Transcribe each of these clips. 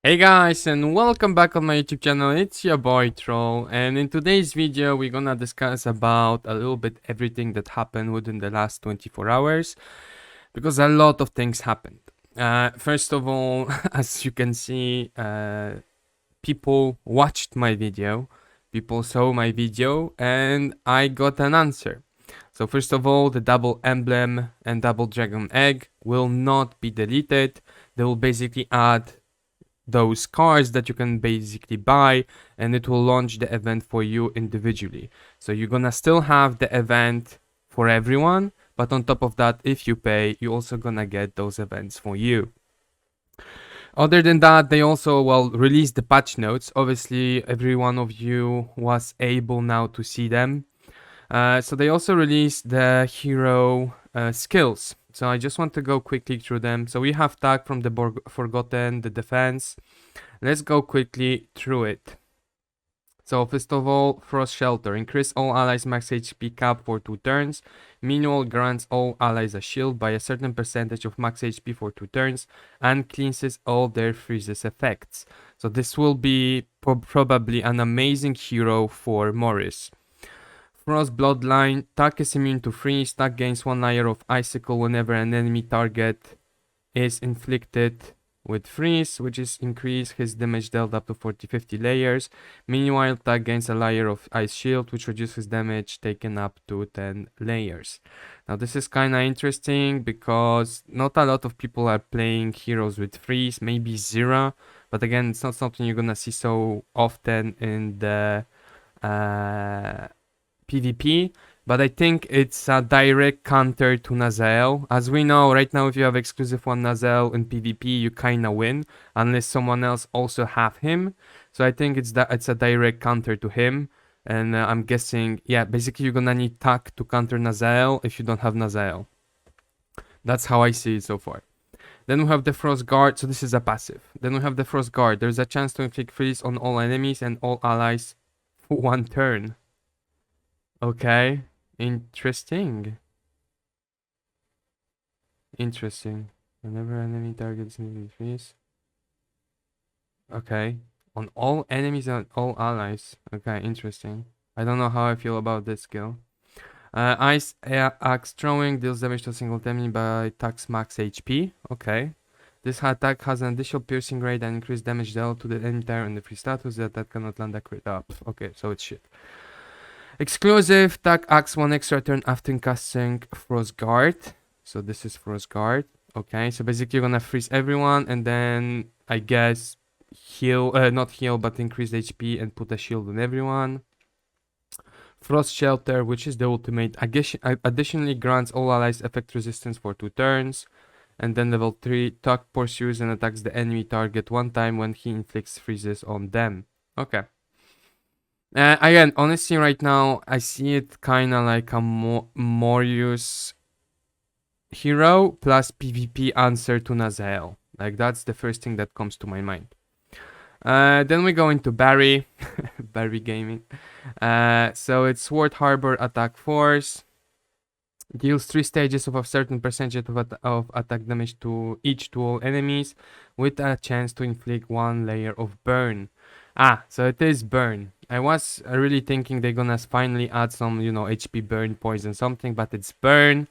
Hey guys, and welcome back on my YouTube channel. It's your boy Troll, and in today's video we're gonna discuss about a little bit everything that happened within the last 24 hours, because a lot of things happened. First of all, as you can see, people watched my video, people saw my video, and I got an answer. So first of all, the double emblem and double dragon egg will not be deleted. They will basically add those cards that you can basically buy, and it will launch the event for you individually. So you're gonna still have the event for everyone, but on top of that, if you pay, you're also gonna get those events for you. Other than that, they also released the patch notes. Obviously every one of you was able now to see them. So they also released the hero skills. So I just want to go quickly through them. So we have Tag from the Forgotten, the defense. Let's go quickly through it. So first of all, Frost Shelter. Increase all allies max HP cap for 2 turns. Meanwhile, grants all allies a shield by a certain percentage of max HP for 2 turns and cleanses all their freezes effects. So this will be probably an amazing hero for Morris. Frost Bloodline. Tak is immune to freeze. Tak gains 1 layer of icicle whenever an enemy target is inflicted with freeze, which is increase his damage dealt up to 40-50 layers. Meanwhile, Tak gains a layer of ice shield, which reduces damage taken up to 10 layers. Now this is kinda interesting because not a lot of people are playing heroes with freeze, maybe Zira, but again, it's not something you're gonna see so often in the PvP, but I think it's a direct counter to Nazael. As we know, right now if you have exclusive one Nazael in PvP, you kinda win, unless someone else also have him. So I think it's a direct counter to him, and I'm guessing, yeah, basically you're gonna need Tak to counter Nazael if you don't have Nazael. That's how I see it so far. Then we have the Frost Guard, so this is a passive. Then we have the Frost Guard. There's a chance to inflict freeze on all enemies and all allies for 1 turn. Okay, interesting. Interesting. Whenever enemy targets enemy freeze. Okay. On all enemies and all allies. Okay, interesting. I don't know how I feel about this skill. Ice Axe Throwing deals damage to a single enemy by tax max HP. Okay. This attack has an additional piercing rate and increased damage dealt to the enemy target in the free status. The attack cannot land a crit up. Okay, so it's shit. Exclusive, Tak acts 1 extra turn after casting Frost Guard. So this is Frost Guard. Okay, so basically you're gonna freeze everyone and then I guess heal, not heal, but increase HP and put a shield on everyone. Frost Shelter, which is the ultimate, additionally grants all allies effect resistance for 2 turns. And then level 3, Tak pursues and attacks the enemy target 1 time when he inflicts freezes on them. Okay. Again, honestly, right now, I see it kind of like a Morius hero plus PvP answer to Nazael. Like, that's the first thing that comes to my mind. Then we go into Barry. Barry Gaming. So it's Sword Harbor Attack Force. Deals 3 stages of a certain percentage of attack damage to all enemies, with a chance to inflict 1 layer of burn. So it is burn. I was really thinking they're gonna finally add some, HP burn, poison, something, but it's burn.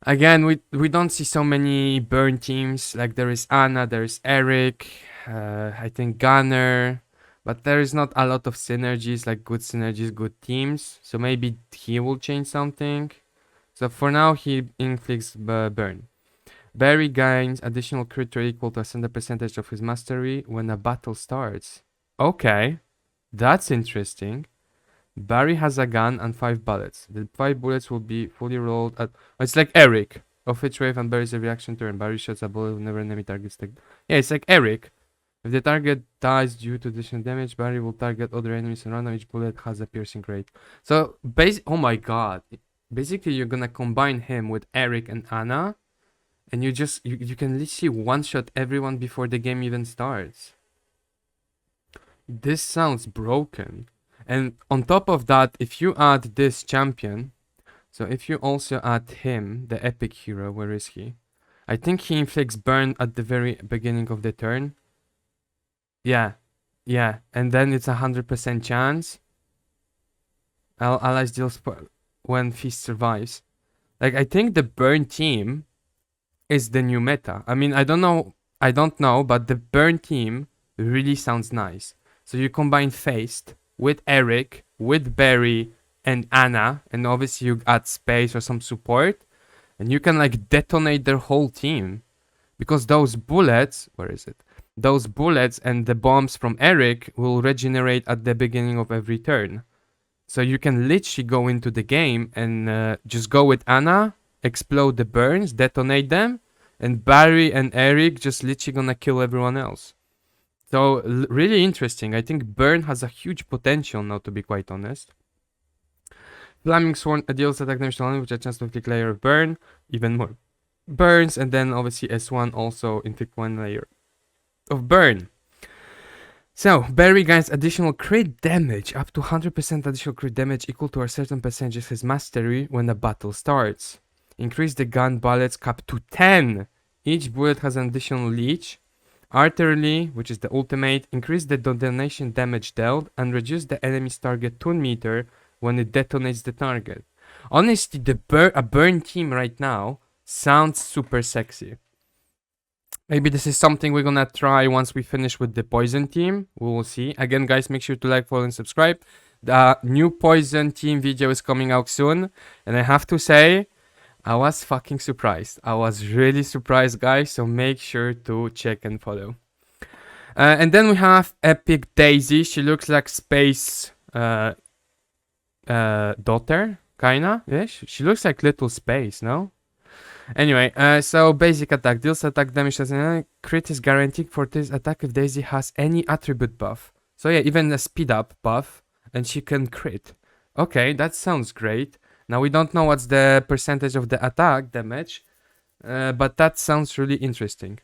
Again, we don't see so many burn teams. Like there is Anna, there is Eric, I think Gunner, but there is not a lot of synergies, like good synergies, good teams. So maybe he will change something. So for now, he inflicts burn. Barry gains additional crit rate equal to a certain percentage of his mastery when a battle starts. Okay, that's interesting. Barry has a gun and 5 bullets. The 5 bullets will be fully rolled at... It's like Eric. Of which wave and Barry's a reaction turn. Barry shoots a bullet whenever enemy targets take... Yeah, it's like Eric. If the target dies due to additional damage, Barry will target other enemies and random. Each bullet has a piercing rate. So, oh my god. Basically, you're gonna combine him with Eric and Anna. And you can literally one-shot everyone before the game even starts. This sounds broken. And on top of that, if you add this champion, so if you also add him, the epic hero, where is he? I think he inflicts burn at the very beginning of the turn. Yeah, yeah, and then it's 100% chance. Allies deals when feast survives. Like I think the burn team is the new meta. I mean, I don't know, but the burn team really sounds nice. So you combine Feist with Eric, with Barry and Anna, and obviously you add space or some support, and you can like detonate their whole team. Because those bullets, where is it? Those bullets and the bombs from Eric will regenerate at the beginning of every turn. So you can literally go into the game and just go with Anna, explode the burns, detonate them, and Barry and Eric just literally gonna kill everyone else. So really interesting. I think burn has a huge potential now, to be quite honest. Flaming Sworn deals attack damage to only, which a chance to inflict layer of burn, even more burns, and then obviously S1 also inflict one layer of burn. So, Barry gains additional crit damage, up to 100% additional crit damage equal to a certain percentage of his mastery when the battle starts. Increase the gun bullets cap to 10. Each bullet has an additional leech. Artillery, which is the ultimate, increase the detonation damage dealt and reduce the enemy's target 2 meter when it detonates the target. Honestly, a burn team right now sounds super sexy. Maybe this is something we're gonna try once we finish with the poison team. We will see. Again, guys, make sure to like, follow, and subscribe. The new poison team video is coming out soon. And I have to say, I was fucking surprised. I was really surprised, guys. So make sure to check and follow. And then we have Epic Daisy. She looks like Space daughter, kinda. Yeah, she looks like Little Space, no? Anyway, so basic attack deals attack damage as an crit is guaranteed for this attack if Daisy has any attribute buff. So yeah, even a speed up buff, and she can crit. Okay, that sounds great. Now we don't know what's the percentage of the attack damage, but that sounds really interesting.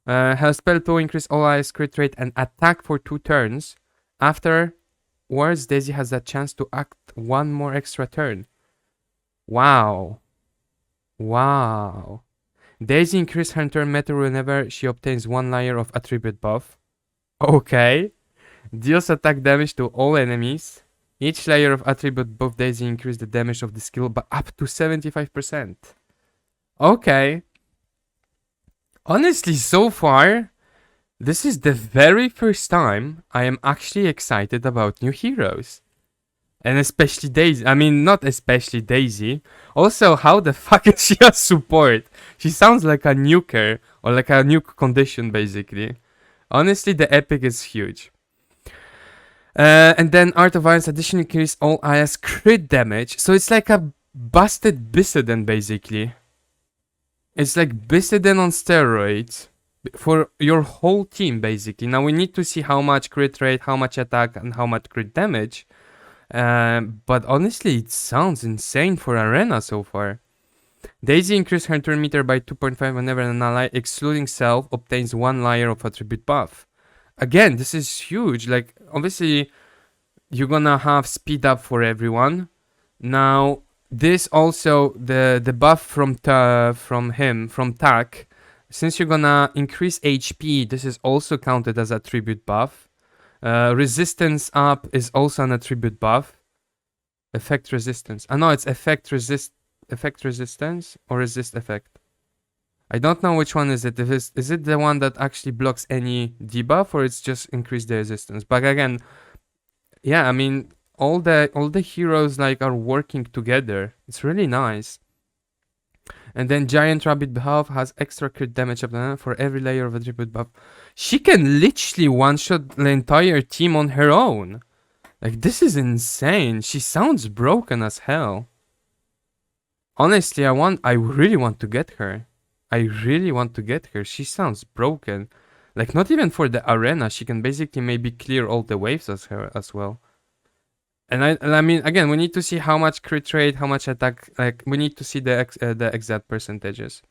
Her spell to increase all allies crit rate and attack for 2 turns. Afterwards, Daisy has a chance to act 1 more extra turn. Wow. Wow. Daisy increases her turn meter whenever she obtains 1 layer of attribute buff. Okay. Deals attack damage to all enemies. Each layer of attribute buff Daisy increases the damage of the skill by up to 75%. Okay. Honestly, so far, this is the very first time I am actually excited about new heroes. And especially Daisy. I mean, not especially Daisy. Also, how the fuck is she a support? She sounds like a nuker. Or like a nuke condition, basically. Honestly, the epic is huge. And then Art of Violence additionally increases all IS crit damage. So it's like a busted Bisiden, basically. It's like Bisiden on steroids. For your whole team, basically. Now we need to see how much crit rate, how much attack, and how much crit damage. But honestly, it sounds insane for Arena so far. Daisy increases her turn meter by 2.5 whenever an ally, excluding self, obtains 1 layer of attribute buff. Again, this is huge. Like, obviously, you're gonna have speed up for everyone. Now, this also, the buff from Tak, since you're gonna increase HP, this is also counted as attribute buff. Resistance up is also an attribute buff. Effect resistance. No, it's effect resistance or resist effect. I don't know which one is it. Is it the one that actually blocks any debuff or it's just increase the resistance? But again, yeah, I mean all the heroes like are working together. It's really nice. And then Giant Rabbit buff has extra crit damage for every layer of attribute buff. She can literally one-shot the entire team on her own. Like, this is insane. She sounds broken as hell. Honestly, I really want to get her. I really want to get her. She sounds broken. Like, not even for the arena. She can basically maybe clear all the waves as her as well. And I mean, again, we need to see how much crit rate, how much attack. Like, we need to see the exact percentages.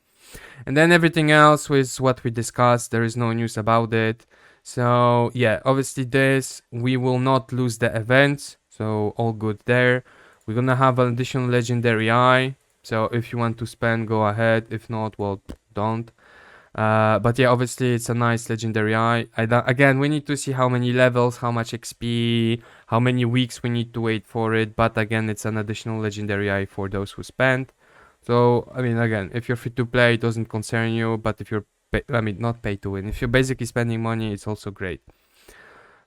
And then everything else was what we discussed. There is no news about it. So yeah, obviously this, we will not lose the events. So all good there. We're gonna have an additional legendary eye. So if you want to spend, go ahead. If not, well, don't. But yeah, obviously it's a nice legendary eye. Again, we need to see how many levels, how much XP, how many weeks we need to wait for it. But again, it's an additional legendary eye for those who spend. So I mean, again, if you're free to play, it doesn't concern you. But if you're, not pay to win. If you're basically spending money, it's also great.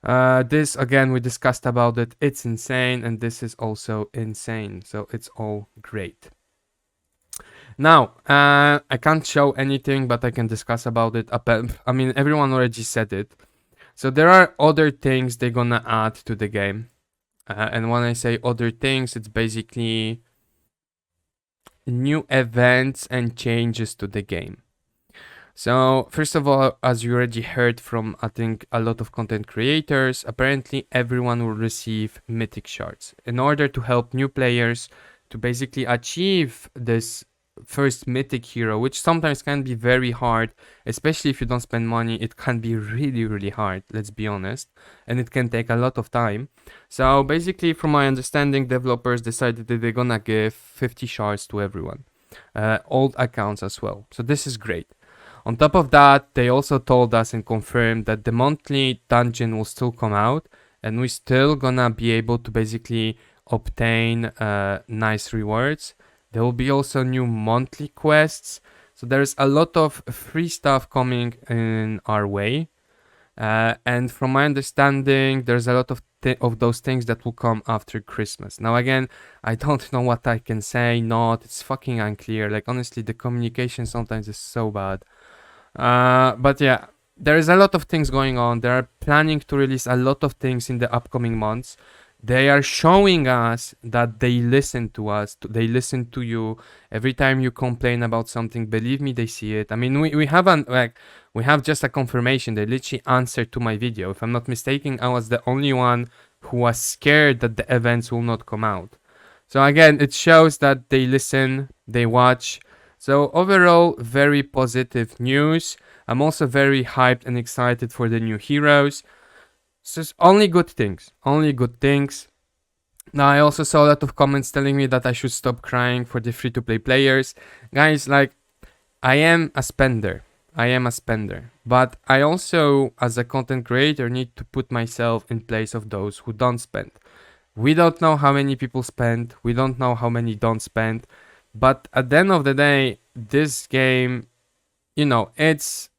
This again, we discussed about it. It's insane, and this is also insane. So it's all great. Now, I can't show anything, but I can discuss about it. I mean, everyone already said it. So there are other things they're gonna add to the game. And when I say other things, it's basically new events and changes to the game. So first of all, as you already heard from, I think, a lot of content creators, apparently everyone will receive mythic shards in order to help new players to basically achieve this first mythic hero, which sometimes can be very hard, especially if you don't spend money. It can be really hard, let's be honest, and it can take a lot of time. So basically, from my understanding, developers decided that they're gonna give 50 shards to everyone, old accounts as well. So this is great. On top of that, they also told us and confirmed that the monthly dungeon will still come out, and we're still gonna be able to basically obtain nice rewards. There will be also new monthly quests. So there's a lot of free stuff coming in our way. And from my understanding, there's a lot of those things that will come after Christmas. Now, again, I don't know what I can say. Not, it's fucking unclear. Like, honestly, the communication sometimes is so bad. But yeah, there is a lot of things going on. They are planning to release a lot of things in the upcoming months. They are showing us that they listen to us. They listen to you. Every time you complain about something, believe me, they see it. I mean, we have just a confirmation. They literally answered to my video. If I'm not mistaken, I was the only one who was scared that the events will not come out. So again, it shows that they listen, they watch. So overall, very positive news. I'm also very hyped and excited for the new heroes. So it's only good things. Only good things. Now, I also saw a lot of comments telling me that I should stop crying for the free-to-play players. Guys, like, I am a spender. But I also, as a content creator, need to put myself in place of those who don't spend. We don't know how many people spend. We don't know how many don't spend. But at the end of the day, this game, it's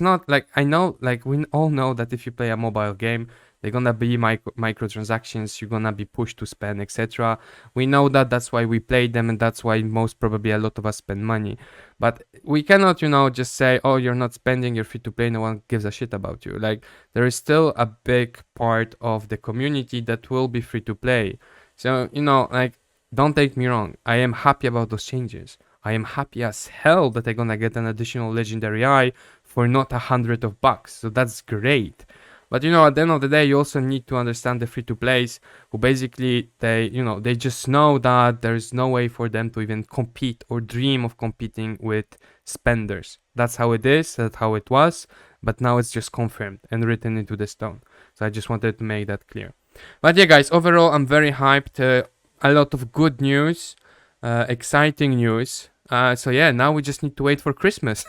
not like, I know, like, we all know that if you play a mobile game, they're gonna be microtransactions, you're gonna be pushed to spend, etc. We know that, that's why we play them, and that's why most probably a lot of us spend money. But we cannot, just say, oh, you're not spending, you're free to play, no one gives a shit about you. Like, there is still a big part of the community that will be free to play. So, like, don't take me wrong, I am happy about those changes. I am happy as hell that I'm gonna get an additional legendary eye for not $100. So that's great. But at the end of the day, you also need to understand the free-to-plays who basically they just know that there's no way for them to even compete or dream of competing with spenders. That's how it is, that's how it was, but now it's just confirmed and written into the stone. So I just wanted to make that clear. But yeah, guys, overall, I'm very hyped. A lot of good news, exciting news. So yeah, now we just need to wait for Christmas.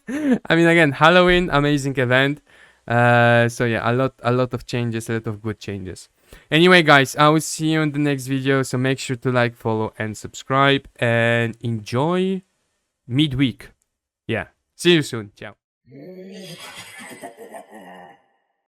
I mean, again, Halloween, amazing event. So yeah, a lot of changes, a lot of good changes. Anyway, guys, I will see you in the next video. So make sure to like, follow, and subscribe, and enjoy midweek. Yeah, see you soon. Ciao.